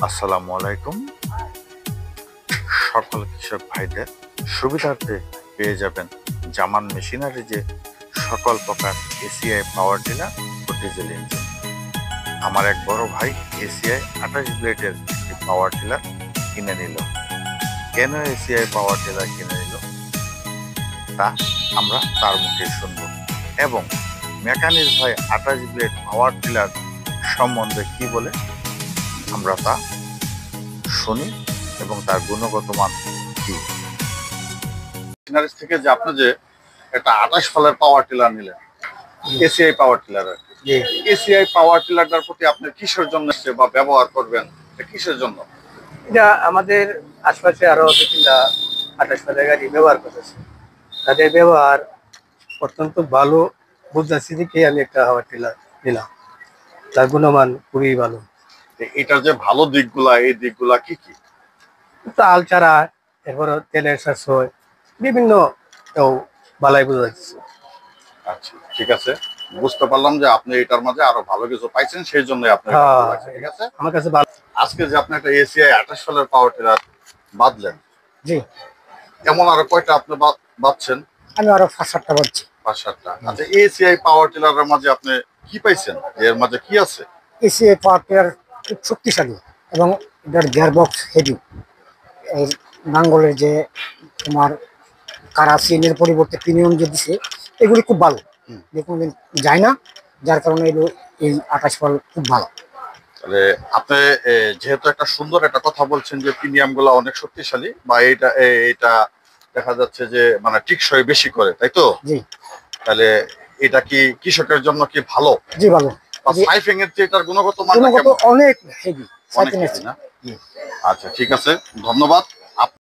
আসসালামু আলাইকুম। সকল কৃষক ভাইদের সুবিধার্থে পেয়ে যাবেন জামান মেশিনারি যে সকল প্রকার এসিআই পাওয়ার টিলার ও ডিজেল ইঞ্জিন। আমার এক বড় ভাই এসিআই 28 ব্লেডের একটি পাওয়ার টিলার কিনে নিল। কেন এসিআই পাওয়ার টিলার কিনে নিল তা আমরা তার মুখে শুনব, এবং মেকানিক ভাই 28 ব্লেড পাওয়ার টিলার সম্বন্ধে কি বলে আমরা তা শুনি এবং তার গুণগত মান কি। মেশিনারিজ থেকে যে আপনি যে একটা 28 ফলের পাওয়ার টিলার নিলেন, এসিআই পাওয়ার টিলার, এসিআই পাওয়ার টিলারটার প্রতি আপনি কিসের জন্য বা ব্যবহার করবেন, কিসের জন্য? এটা আমাদের আশপাশে আরো দু তিনটা 28 ফলের গাড়ি ব্যবহার করতেছে, তাদের ব্যবহার অত্যন্ত ভালো বুঝতেছি দেখে আমি একটা হাওয়ার টিলার নিলাম। তার গুণমান খুবই ভালো। এটার যে ভালো দিকগুলা, এই দিকগুলা কি কি? তাল চারা, এরপর তেলের সাশ্রয়, বিভিন্ন বালাই বোঝা যাচ্ছে। আচ্ছা, ঠিক আছে, বুঝতে পারলাম যে আপনি এটার মাঝে আরো ভালো কিছু পাইছেন, সেই জন্য আপনার ঠিক আছে। আমার কাছে ভালো। আজকে যে আপনি একটা এসিআই 28 ফলের পাওয়ার টিলার বাঁধলেন, জি, এমন আরো কয়টা আপনি বাঁধছেন? আমি আরো 5-7টা বলছি। 5-7টা। আচ্ছা, এসিআই পাওয়ার টিলারের মাঝে আপনি কি পাইছেন, এর মাঝে কি আছে? এসিআই পাওয়ার টিলার খুব শক্তিশালী এবং এটার গিয়ারবক্স হেভি। এই নাঙ্গলের যে তোমার কারাসিনের পরিবর্তে প্রিমিয়াম যে দিছে, এগুলি খুব ভালো, দেখুন যায় না, যার কারণে এই 28 ফল খুব ভালো। তাহলে আপনি যেহেতু একটা সুন্দর একটা কথা বলছেন যে প্রিমিয়াম গুলা অনেক শক্তিশালী, বা এটা দেখা যাচ্ছে যে মানে টিকসই বেশি করে, তাই তো? জি, তাহলে এটা কি কৃষকের জন্য কি ভালো? জি ভালো। বা সাইফিং এর চেয়ে এটার গুণগত মান অনেক হেভি, অনেক বেশি না? আচ্ছা, ঠিক আছে, ধন্যবাদ।